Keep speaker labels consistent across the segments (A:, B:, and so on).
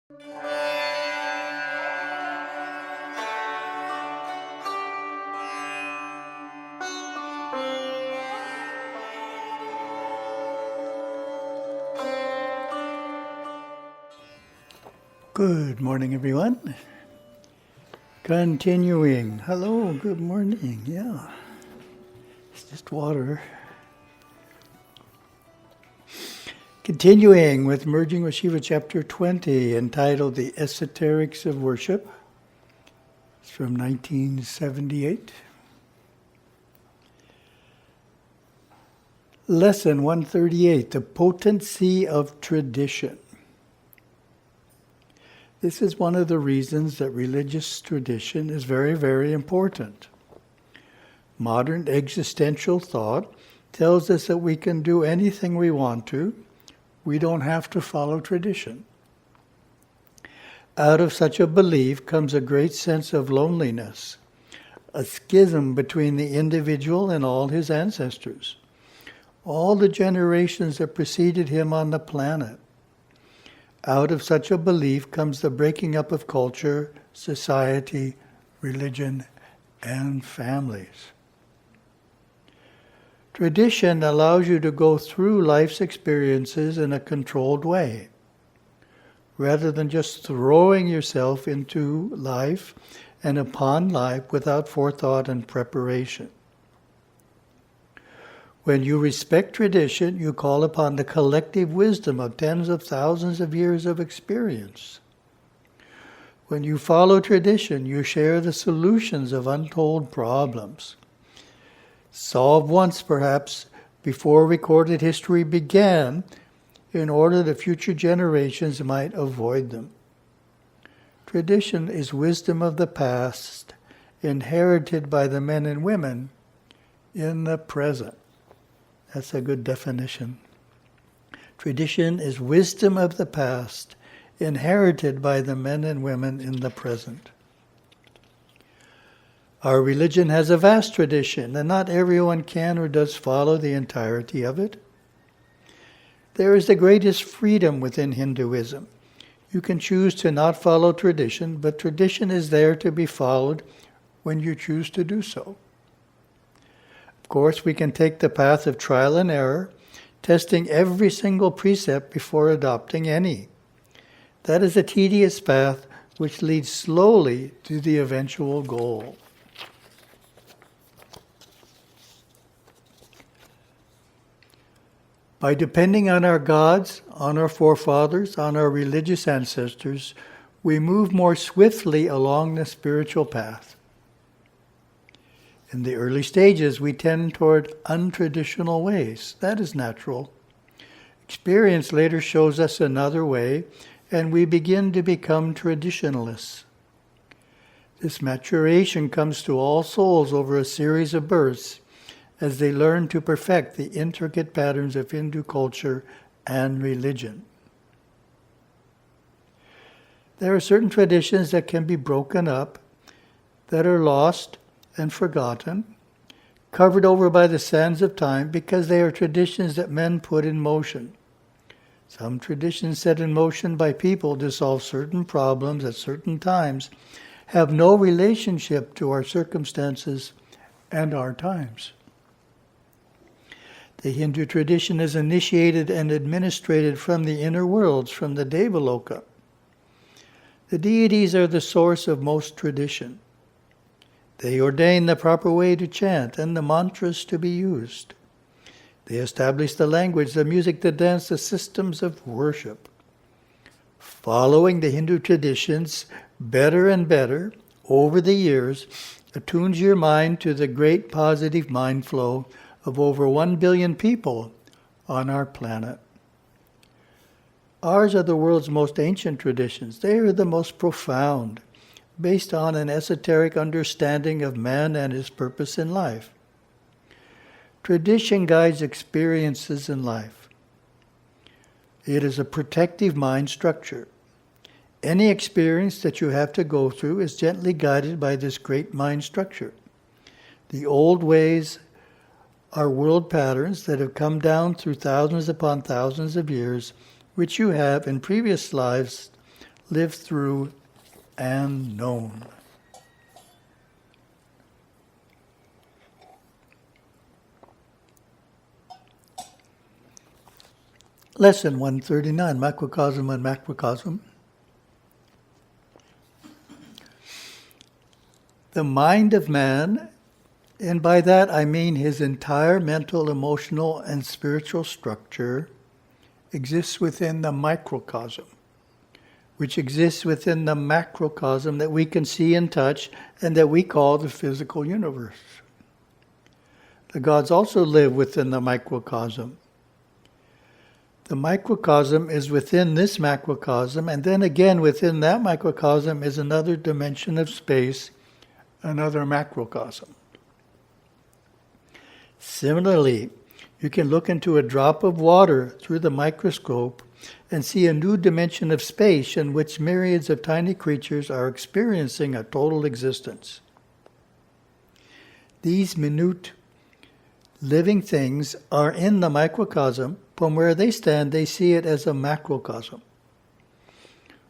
A: Good morning, everyone. Continuing. Hello, good morning. Yeah, it's just water. Continuing with Merging with Śiva, Chapter 20, entitled The Esoterics of Worship. It's from 1978. Lesson 138, The Potency of Tradition. This is one of the reasons that religious tradition is very, very important. Modern existential thought tells us that we can do anything we want to. We don't have to follow tradition. Out of such a belief comes a great sense of loneliness, a schism between the individual and all his ancestors, all the generations that preceded him on the planet. Out of such a belief comes the breaking up of culture, society, religion, and families. Tradition allows you to go through life's experiences in a controlled way, rather than just throwing yourself into life and upon life without forethought and preparation. When you respect tradition, you call upon the collective wisdom of tens of thousands of years of experience. When you follow tradition, you share the solutions of untold problems, solved once perhaps before recorded history began, in order that future generations might avoid them. Tradition is wisdom of the past, inherited by the men and women in the present. That's a good definition. Tradition is wisdom of the past, inherited by the men and women in the present. Our religion has a vast tradition, and not everyone can or does follow the entirety of it. There is the greatest freedom within Hinduism. You can choose to not follow tradition, but tradition is there to be followed when you choose to do so. Of course, we can take the path of trial and error, testing every single precept before adopting any. That is a tedious path which leads slowly to the eventual goal. By depending on our gods, on our forefathers, on our religious ancestors, we move more swiftly along the spiritual path. In the early stages, we tend toward untraditional ways. That is natural. Experience later shows us another way, and we begin to become traditionalists. This maturation comes to all souls over a series of births, as they learn to perfect the intricate patterns of Hindu culture and religion. There are certain traditions that can be broken up, that are lost and forgotten, covered over by the sands of time, because they are traditions that men put in motion. Some traditions set in motion by people to solve certain problems at certain times have no relationship to our circumstances and our times. The Hindu tradition is initiated and administrated from the inner worlds, from the Devaloka. The deities are the source of most tradition. They ordain the proper way to chant and the mantras to be used. They establish the language, the music, the dance, the systems of worship. Following the Hindu traditions better and better over the years attunes your mind to the great positive mind flow of over 1 billion people on our planet. Ours are the world's most ancient traditions. They are the most profound, based on an esoteric understanding of man and his purpose in life. Tradition guides experiences in life. It is a protective mind structure. Any experience that you have to go through is gently guided by this great mind structure. The old ways are world patterns that have come down through thousands upon thousands of years, which you have in previous lives lived through, and known. Lesson 139, Macrocosm and Macrocosm. The mind of man, and by that I mean his entire mental, emotional, and spiritual structure, exists within the microcosm, which exists within the macrocosm that we can see and touch and that we call the physical universe. The gods also live within the microcosm. The microcosm is within this macrocosm, and then again within that microcosm is another dimension of space, another macrocosm. Similarly, you can look into a drop of water through the microscope and see a new dimension of space in which myriads of tiny creatures are experiencing a total existence. These minute living things are in the microcosm. From where they stand, they see it as a macrocosm.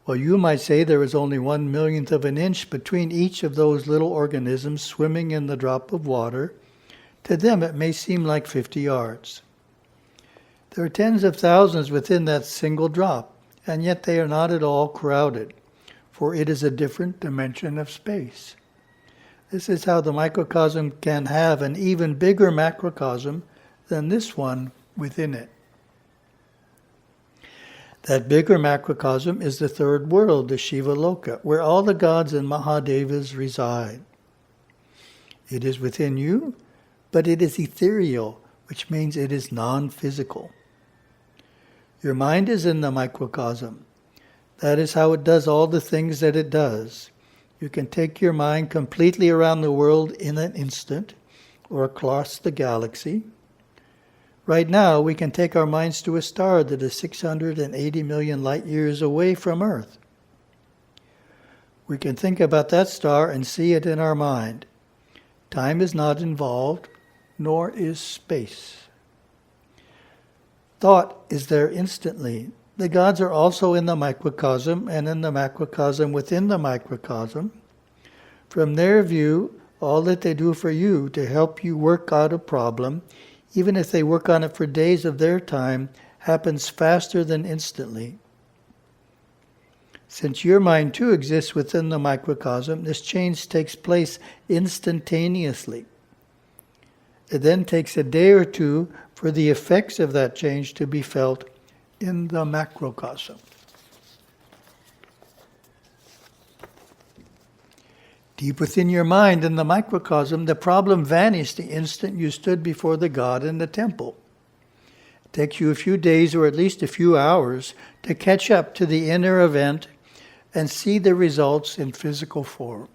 A: Well, you might say there is only 1/1,000,000th of an inch between each of those little organisms swimming in the drop of water. To them, it may seem like 50 yards. There are tens of thousands within that single drop, and yet they are not at all crowded, for it is a different dimension of space. This is how the microcosm can have an even bigger macrocosm than this one within it. That bigger macrocosm is the third world, the Shiva Loka, where all the gods and Mahadevas reside. It is within you, but it is ethereal, which means it is non-physical. Your mind is in the microcosm. That is how it does all the things that it does. You can take your mind completely around the world in an instant, or across the galaxy. Right now, we can take our minds to a star that is 680 million light years away from Earth. We can think about that star and see it in our mind. Time is not involved, nor is space. Thought is there instantly. The gods are also in the microcosm and in the macrocosm within the microcosm. From their view, all that they do for you to help you work out a problem, even if they work on it for days of their time, happens faster than instantly. Since your mind too exists within the microcosm, this change takes place instantaneously. It then takes a day or two for the effects of that change to be felt in the macrocosm. Deep within your mind in the microcosm, the problem vanished the instant you stood before the God in the temple. It takes you a few days or at least a few hours to catch up to the inner event and see the results in physical form.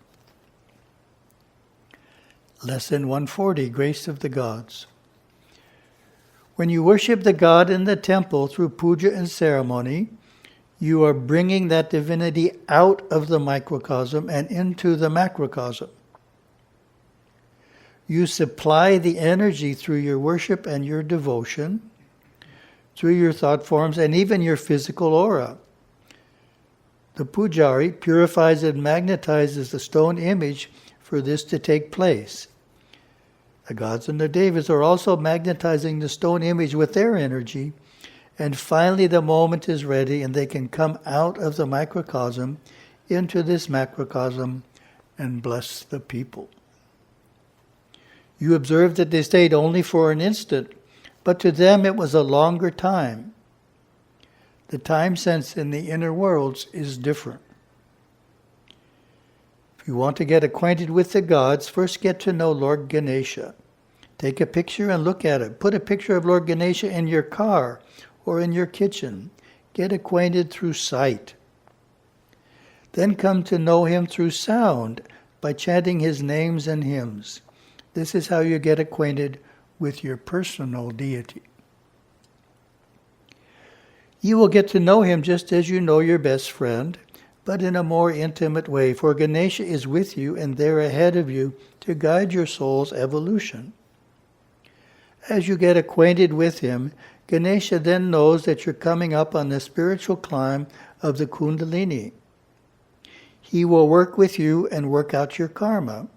A: Lesson 140, Grace of the Gods. When you worship the God in the temple through puja and ceremony, you are bringing that divinity out of the microcosm and into the macrocosm. You supply the energy through your worship and your devotion, through your thought forms, and even your physical aura. The pujari purifies and magnetizes the stone image for this to take place. The gods and the devas are also magnetizing the stone image with their energy, and finally the moment is ready and they can come out of the microcosm into this macrocosm and bless the people. You observe that they stayed only for an instant, but to them it was a longer time. The time sense in the inner worlds is different. If you want to get acquainted with the gods, first get to know Lord Ganesha. Take a picture and look at it. Put a picture of Lord Ganesha in your car or in your kitchen. Get acquainted through sight. Then come to know him through sound by chanting his names and hymns. This is how you get acquainted with your personal deity. You will get to know him just as you know your best friend, but in a more intimate way, for Ganesha is with you and there ahead of you to guide your soul's evolution. As you get acquainted with him, Ganesha then knows that you're coming up on the spiritual climb of the Kundalini, He will work with you and work out your karma.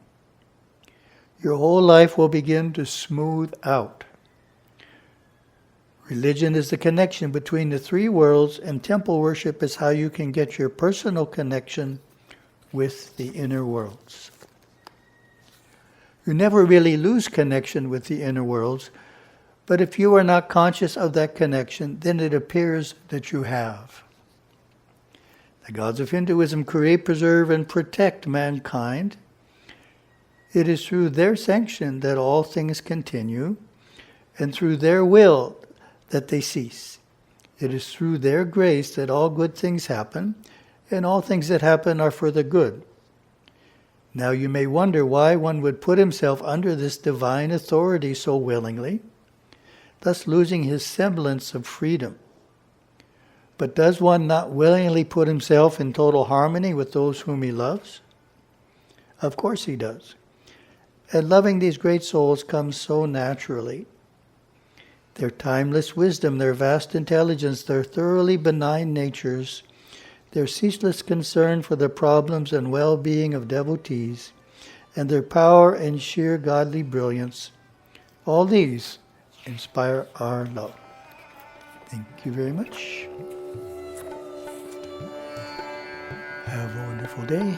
A: Your whole life will begin to smooth out. Religion is the connection between the three worlds, and temple worship is how you can get your personal connection with the inner worlds. You never really lose connection with the inner worlds, but if you are not conscious of that connection, then it appears that you have. The gods of Hinduism create, preserve, and protect mankind. It is through their sanction that all things continue, and through their will that they cease. It is through their grace that all good things happen, and all things that happen are for the good. Now you may wonder why one would put himself under this divine authority so willingly, thus losing his semblance of freedom. But does one not willingly put himself in total harmony with those whom he loves? Of course he does. And loving these great souls comes so naturally. Their timeless wisdom, their vast intelligence, their thoroughly benign natures, their ceaseless concern for the problems and well-being of devotees, and their power and sheer godly brilliance, all these inspire our love. Thank you very much. Have a wonderful day.